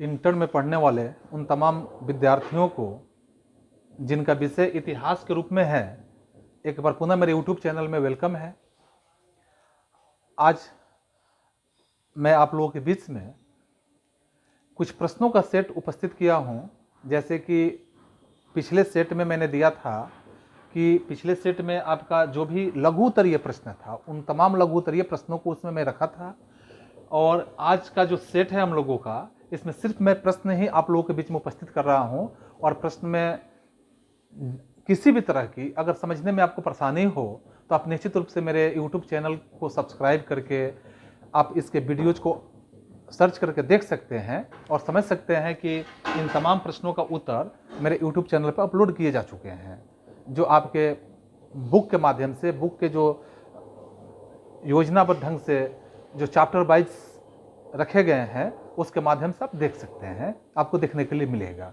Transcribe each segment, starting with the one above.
Inter में पढ़ने वाले उन तमाम विद्यार्थियों को जिनका विषय इतिहास के रूप में है, एक बार पुनः मेरे YouTube चैनल में वेलकम है। आज मैं आप लोगों के बीच में कुछ प्रश्नों का सेट उपस्थित किया हूं। जैसे कि पिछले सेट में मैंने दिया था कि पिछले सेट में आपका जो भी लघु उत्तरीय प्रश्न था, उन तमाम लघु उत्तरीय प्रश्नों को उसमें मैं रखा था। और आज का जो सेट है हम लोगों का, इसमें सिर्फ मैं प्रश्न ही आप लोगों के बीच में उपस्थित कर रहा हूं। और प्रश्न में किसी भी तरह की अगर समझने में आपको परेशानी हो तो आप निश्चित रूप से मेरे YouTube चैनल को सब्सक्राइब करके आप इसके वीडियोज को सर्च करके देख सकते हैं और समझ सकते हैं कि इन तमाम प्रश्नों का उत्तर मेरे YouTube चैनल पर अपलोड किए जा चुके हैं, जो आपके बुक के माध्यम से, बुक के जो योजनाबद्ध ढंग से जो चैप्टर वाइज रखे गए हैं उसके माध्यम से आप देख सकते हैं, आपको देखने के लिए मिलेगा।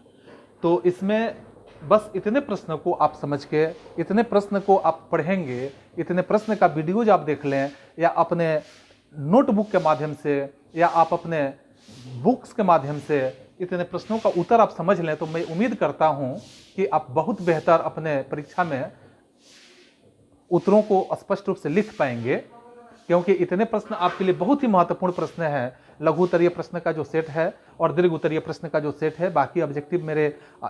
तो इसमें बस इतने प्रश्न को आप समझ के, इतने प्रश्न को आप पढ़ेंगे, इतने प्रश्न का वीडियोज आप देख लें, या अपने नोटबुक के माध्यम से या आप अपने बुक्स के माध्यम से इतने प्रश्नों का उत्तर आप समझ लें, तो मैं उम्मीद करता हूं कि आप बहुत बेहतर अपने परीक्षा में उत्तरों को स्पष्ट रूप से लिख पाएंगे। क्योंकि इतने प्रश्न आपके लिए बहुत ही महत्वपूर्ण प्रश्न है। लघु उत्तरीय प्रश्न का जो सेट है और दीर्घ उत्तरीय प्रश्न का जो सेट है, बाकी ऑब्जेक्टिव मेरे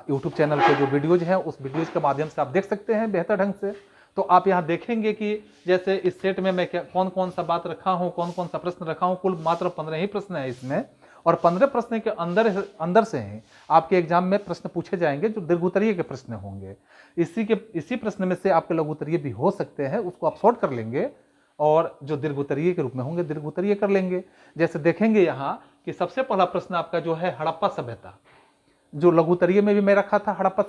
YouTube चैनल पे जो वीडियोज हैं उस वीडियोज के माध्यम से आप देख सकते हैं बेहतर ढंग से। तो आप यहाँ देखेंगे कि जैसे इस सेट में मैं कौन कौन सा बात रखा हूँ, कौन कौन सा प्रश्न रखा हूँ। कुल मात्र 15 ही प्रश्न है इसमें, और 15 प्रश्न के अंदर से ही आपके एग्जाम में प्रश्न पूछे जाएंगे जो दीर्घ उत्तरीय के प्रश्न होंगे। इसी प्रश्न में से आपके लघु उत्तरीय भी हो सकते हैं, उसको आप सॉर्ट कर लेंगे, और जो दीर्घ उत्तरीय के रूप में होंगे दीर्घ उत्तरीय कर लेंगे। जैसे देखेंगे यहाँ कि सबसे पहला प्रश्न आपका जो है हड़प्पा सभ्यता, जो लघु उत्तरीय में भी मैं रखा था। हड़प्पा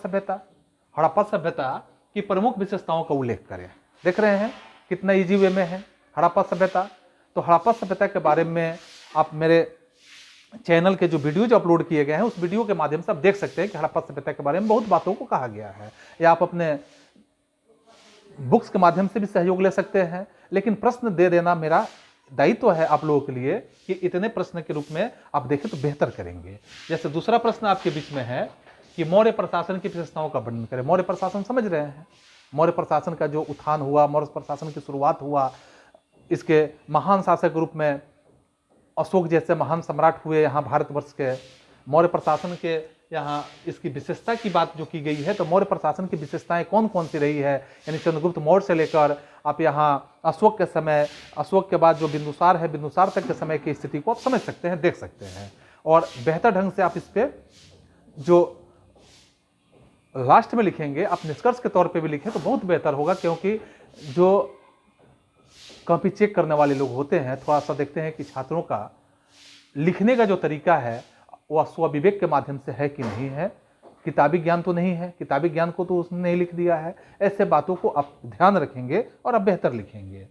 सभ्यता की प्रमुख विशेषताओं का उल्लेख करें। देख रहे हैं कितना इजी वे में है हड़प्पा सभ्यता। तो हड़प्पा सभ्यता के बारे में आप मेरे चैनल के जो वीडियोज अपलोड किए गए हैं उस वीडियो के माध्यम से आप देख सकते हैं कि हड़प्पा सभ्यता के बारे में बहुत बातों को कहा गया है, या आप अपने बुक्स के माध्यम से भी सहयोग ले सकते हैं। लेकिन प्रश्न दे देना मेरा दायित्व है आप लोगों के लिए कि इतने प्रश्न के रूप में आप देखें तो बेहतर करेंगे। जैसे दूसरा प्रश्न आपके बीच में है कि मौर्य प्रशासन की विशेषताओं का वर्णन करें। मौर्य प्रशासन समझ रहे हैं, मौर्य प्रशासन का जो उत्थान हुआ, मौर्य प्रशासन की शुरुआत हुआ, इसके महान शासक के रूप में अशोक जैसे महान सम्राट हुए यहाँ भारतवर्ष के। मौर्य प्रशासन के यहाँ इसकी विशेषता की बात जो की गई है, तो मौर्य प्रशासन की विशेषताएं कौन कौन सी रही है, यानी चंद्रगुप्त मौर्य से लेकर आप यहाँ अशोक के समय, अशोक के बाद जो बिंदुसार है, बिंदुसार तक के समय की स्थिति को आप समझ सकते हैं, देख सकते हैं। और बेहतर ढंग से आप इस पे जो लास्ट में लिखेंगे, आप निष्कर्ष के तौर पे भी लिखें तो बहुत बेहतर होगा। क्योंकि जो कॉपी चेक करने वाले लोग होते हैं, थोड़ा सा देखते हैं कि छात्रों का लिखने का जो तरीका है वह स्वविवेक के माध्यम से है कि नहीं है, किताबी ज्ञान तो नहीं है, किताबी ज्ञान को तो उसने नहीं लिख दिया है। ऐसे बातों को आप ध्यान रखेंगे और आप बेहतर लिखेंगे।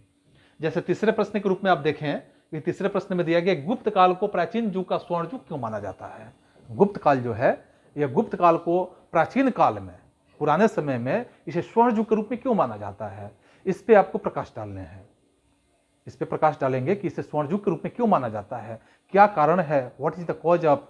जैसे तीसरे प्रश्न के रूप में आप देखें कि तीसरे प्रश्न में दिया गया, गुप्त काल को प्राचीन युग का स्वर्ण युग क्यों माना जाता है। गुप्त काल जो है, यह गुप्त काल को प्राचीन काल में, पुराने समय में इसे स्वर्ण युग के रूप में क्यों माना जाता है, इस पे आपको प्रकाश डालने हैं। इस पे प्रकाश डालेंगे कि इसे स्वर्ण युग के रूप में क्यों माना जाता है, क्या कारण है, what is the cause of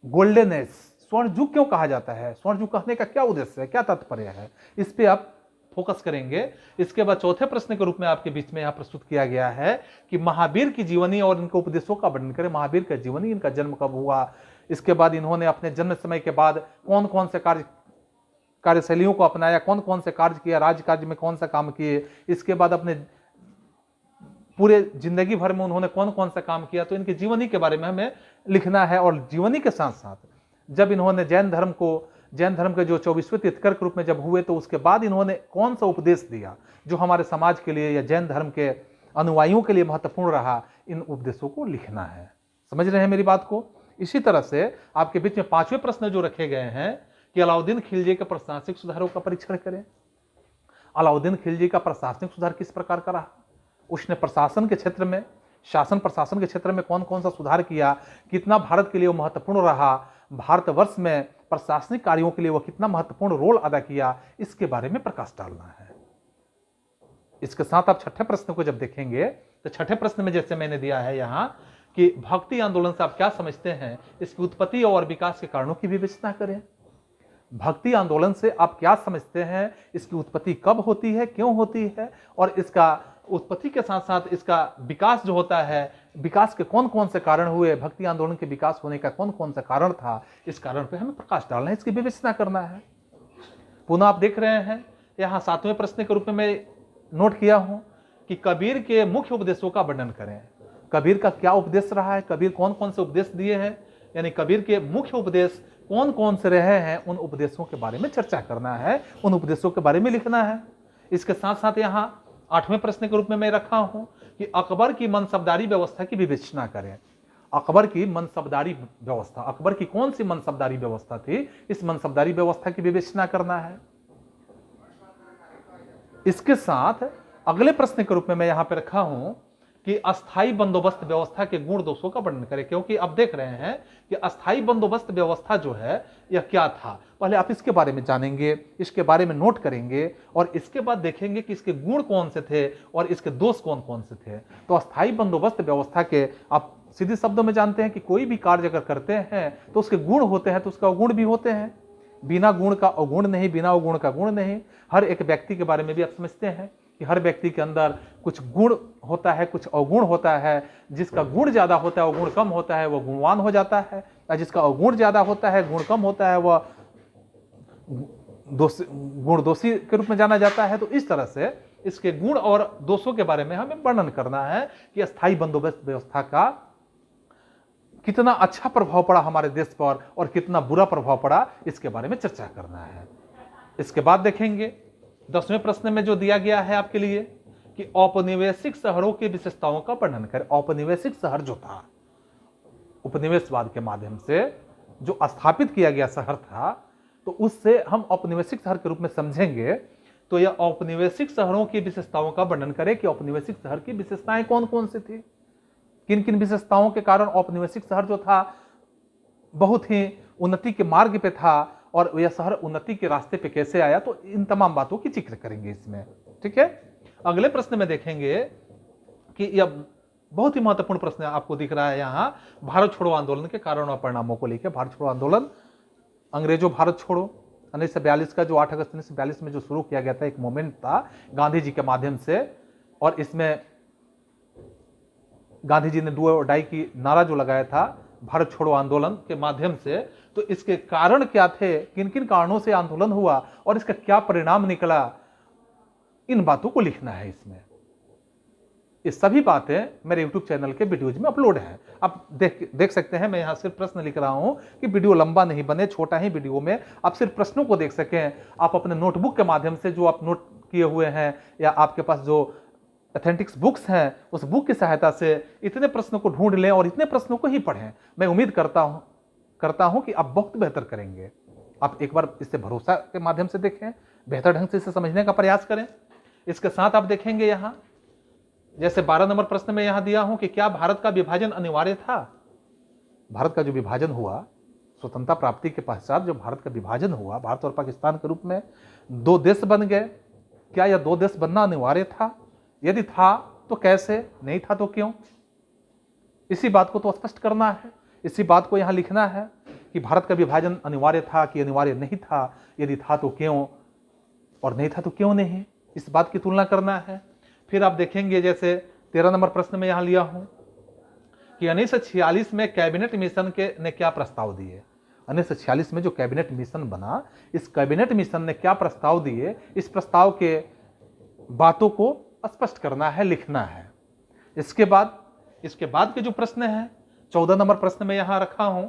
golden age, स्वर्ण युग क्यों कहा जाता है, स्वर्ण युग कहने का क्या उद्देश्य है, क्या तात्पर्य है, इस पे आप फोकस करेंगे। इसके बाद चौथे प्रश्न के रूप में आपके बीच में यहां प्रस्तुत किया गया है कि महावीर की जीवनी और इनके उपदेशों का वर्णन करें। महावीर का जीवनी, इनका जन्म कब हुआ, इसके बाद इन्होंने अपने जन्म समय के बाद कौन कौन से कार्यशैलियों को अपनाया, कौन कौन से कार्य किया, राज्य कार्य में कौन सा काम किए, इसके बाद अपने पूरे जिंदगी भर में उन्होंने कौन कौन सा काम किया। तो इनकी जीवनी के बारे में हमें लिखना है। और जीवनी के साथ साथ जब इन्होंने जैन धर्म के जो 24वें तीर्थंकर के रूप में जब हुए, तो उसके बाद इन्होंने कौन सा उपदेश दिया जो हमारे समाज के लिए या जैन धर्म के अनुयायियों के लिए महत्वपूर्ण रहा, इन उपदेशों को लिखना है। समझ रहे हैं मेरी बात को। इसी तरह से आपके बीच में 5वें प्रश्न जो रखे गए हैं कि अलाउद्दीन खिलजी के प्रशासनिक सुधारों का परीक्षण करें। अलाउद्दीन खिलजी का प्रशासनिक सुधार किस प्रकार का रहा, उसने प्रशासन के क्षेत्र में, शासन प्रशासन के क्षेत्र में कौन कौन सा सुधार किया, कितना भारत के लिए वो महत्वपूर्ण रहा, भारतवर्ष में प्रशासनिक कार्यों के लिए वो कितना महत्वपूर्ण रोल अदा किया, इसके बारे में प्रकाश डालना है। इसके साथ आप छठे प्रश्न को जब देखेंगे तो छठे प्रश्न में जैसे मैंने दिया है यहाँ कि भक्ति आंदोलन से आप क्या समझते हैं, इसकी उत्पत्ति और विकास के कारणों की विवेचना करें। भक्ति आंदोलन से आप क्या समझते हैं, इसकी उत्पत्ति कब होती है, क्यों होती है, और इसका उत्पत्ति के साथ साथ इसका विकास जो होता है, विकास के कौन कौन से कारण हुए, भक्ति आंदोलन के विकास होने का कौन कौन सा कारण था, इस कारण पे हमें प्रकाश डालना है, इसकी विवेचना करना है। पुनः आप देख रहे हैं यहाँ 7वें प्रश्न के रूप में मैं नोट किया हूं कि कबीर के मुख्य उपदेशों का वर्णन करें। कबीर का क्या उपदेश रहा है, कबीर कौन कौन से उपदेश दिए हैं, यानी कबीर के मुख्य उपदेश कौन कौन से रहे हैं, उन उपदेशों के बारे में चर्चा करना है, उन उपदेशों के बारे में लिखना है। इसके साथ साथ यहाँ 8वें प्रश्न के रूप में मैं रखा हूं कि अकबर की मनसबदारी व्यवस्था की विवेचना करें। अकबर की मनसबदारी व्यवस्था, अकबर की कौन सी मनसबदारी व्यवस्था थी, इस मनसबदारी व्यवस्था की विवेचना करना है। इसके साथ अगले प्रश्न के रूप में मैं यहां पे रखा हूं कि अस्थाई बंदोबस्त व्यवस्था के गुण दोषों का वर्णन करें, क्योंकि अब देख रहे हैं कि अस्थाई बंदोबस्त व्यवस्था जो है यह क्या था। पहले आप इसके बारे में जानेंगे, इसके बारे में नोट करेंगे और इसके बाद देखेंगे कि इसके गुण कौन से थे और इसके दोष कौन कौन से थे। तो अस्थाई बंदोबस्त व्यवस्था के आप सीधे शब्दों में जानते हैं कि कोई भी कार्य अगर करते हैं तो उसके गुण होते हैं, तो उसका अवगुण भी होते हैं। बिना गुण का अवगुण नहीं, बिना अवगुण का गुण नहीं। हर एक व्यक्ति के बारे में भी आप समझते हैं कि हर व्यक्ति के अंदर कुछ गुण होता है, कुछ अवगुण होता है। जिसका गुण ज्यादा होता है, अवगुण कम होता है, वह गुणवान हो जाता है, और जिसका अवगुण ज्यादा होता है, गुण कम होता है, वह गुण दोषी के रूप में जाना जाता है। तो इस तरह से इसके गुण और दोषों के बारे में हमें वर्णन करना है कि अस्थाई बंदोबस्त व्यवस्था का कितना अच्छा प्रभाव पड़ा हमारे देश पर और कितना बुरा प्रभाव पड़ा, इसके बारे में चर्चा करना है। इसके बाद देखेंगे 10वें प्रश्न में जो दिया गया है आपके लिए कि औपनिवेशिक शहरों की विशेषताओं का वर्णन करें। औपनिवेशिक शहर जो था, उपनिवेशवाद के माध्यम से जो स्थापित किया गया शहर था, तो उससे हम औपनिवेशिक शहर के रूप में समझेंगे। तो यह औपनिवेशिक शहरों की विशेषताओं का वर्णन करें कि औपनिवेशिक शहर की विशेषताएं कौन कौन सी थी, किन किन विशेषताओं के कारण औपनिवेशिक शहर जो था बहुत ही उन्नति के मार्ग पे था और यह शहर उन्नति के रास्ते पे कैसे आया। तो इन तमाम बातों की जिक्र करेंगे इसमें, ठीक है। अगले प्रश्न में देखेंगे कि यह बहुत ही महत्वपूर्ण प्रश्न आपको दिख रहा है यहाँ, भारत छोड़ो आंदोलन के कारण और परिणामों को लेकर। भारत छोड़ो आंदोलन, अंग्रेजों भारत छोड़ो 1942 का जो 8 अगस्त 1942 में जो शुरू किया गया था, एक मूवमेंट था गांधी जी के माध्यम से, और इसमें गांधी जी ने डू और डाई की नारा जो लगाया था भारत छोड़ो आंदोलन के माध्यम से। तो इसके कारण क्या थे, किन किन कारणों से आंदोलन हुआ और इसका क्या परिणाम निकला, इन बातों को लिखना है इसमें। ये सभी बातें मेरे YouTube चैनल के वीडियोज में अपलोड है, आप देख सकते हैं। मैं यहाँ सिर्फ प्रश्न लिख रहा हूँ कि वीडियो लंबा नहीं बने, छोटा ही वीडियो में आप सिर्फ प्रश्नों को देख सकें। आप अपने नोटबुक के माध्यम से जो आप नोट किए हुए हैं या आपके पास जो अथेंटिक्स बुक्स हैं, उस बुक की सहायता से इतने प्रश्नों को ढूंढ लें और इतने प्रश्नों को ही पढ़ें। मैं उम्मीद करता हूं कि आप बहुत बेहतर करेंगे। आप एक बार इसे भरोसा के माध्यम से देखें, बेहतर ढंग से इसे समझने का प्रयास करें। इसके साथ आप देखेंगे यहां, जैसे 12 नंबर प्रश्न में यहां दिया हूं कि क्या भारत का विभाजन अनिवार्य था। भारत का जो विभाजन हुआ स्वतंत्रता प्राप्ति के पश्चात, जो भारत का विभाजन हुआ, भारत और पाकिस्तान के रूप में 2 देश बन गए, क्या यह 2 देश बनना अनिवार्य था? यदि था तो कैसे, नहीं था तो क्यों? इसी बात को तो स्पष्ट करना है, इसी बात को यहां लिखना है कि भारत का विभाजन अनिवार्य था कि अनिवार्य नहीं था, यदि था तो क्यों और नहीं था तो क्यों नहीं, इस बात की तुलना करना है। फिर आप देखेंगे जैसे 13 नंबर प्रश्न में यहां लिया हूं कि 1946 में कैबिनेट मिशन ने क्या प्रस्ताव दिए। 1946 में जो कैबिनेट मिशन बना, इस कैबिनेट मिशन ने क्या प्रस्ताव दिए, इस प्रस्ताव के बातों को स्पष्ट करना है, लिखना है। इसके बाद के जो प्रश्न है 14 नंबर प्रश्न में यहां रखा हूं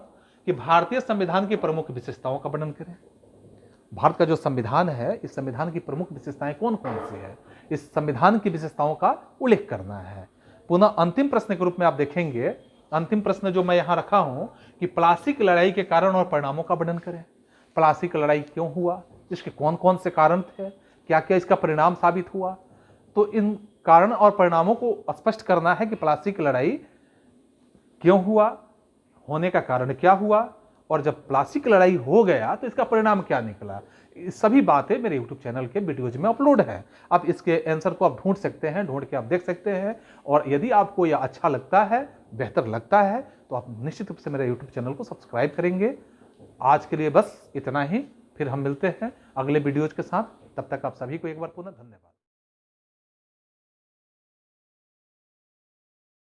कि भारतीय संविधान की प्रमुख विशेषताओं का वर्णन करें। भारत का जो संविधान है, इस संविधान की प्रमुख विशेषताएं कौन कौन सी है, इस संविधान की विशेषताओं का उल्लेख करना है। पुनः अंतिम प्रश्न के रूप में आप देखेंगे, अंतिम प्रश्न जो मैं यहां रखा हूं कि प्लासी की लड़ाई के कारण और परिणामों का वर्णन करें। प्लासी की लड़ाई क्यों हुआ, इसके कौन कौन से कारण थे, क्या क्या इसका परिणाम साबित हुआ। तो इन कारण और परिणामों को स्पष्ट करना है कि प्लासी की लड़ाई क्यों हुआ, होने का कारण क्या हुआ, और जब प्लासी की लड़ाई हो गया तो इसका परिणाम क्या निकला। सभी बातें मेरे YouTube चैनल के वीडियोज में अपलोड है। आप इसके आंसर को आप ढूंढ सकते हैं, ढूंढ के आप देख सकते हैं। और यदि आपको यह अच्छा लगता है, बेहतर लगता है तो आप निश्चित रूप से मेरे यूट्यूब चैनल को सब्सक्राइब करेंगे। आज के लिए बस इतना ही, फिर हम मिलते हैं अगले वीडियोज के साथ। तब तक आप सभी को एक बार पुनः धन्यवाद।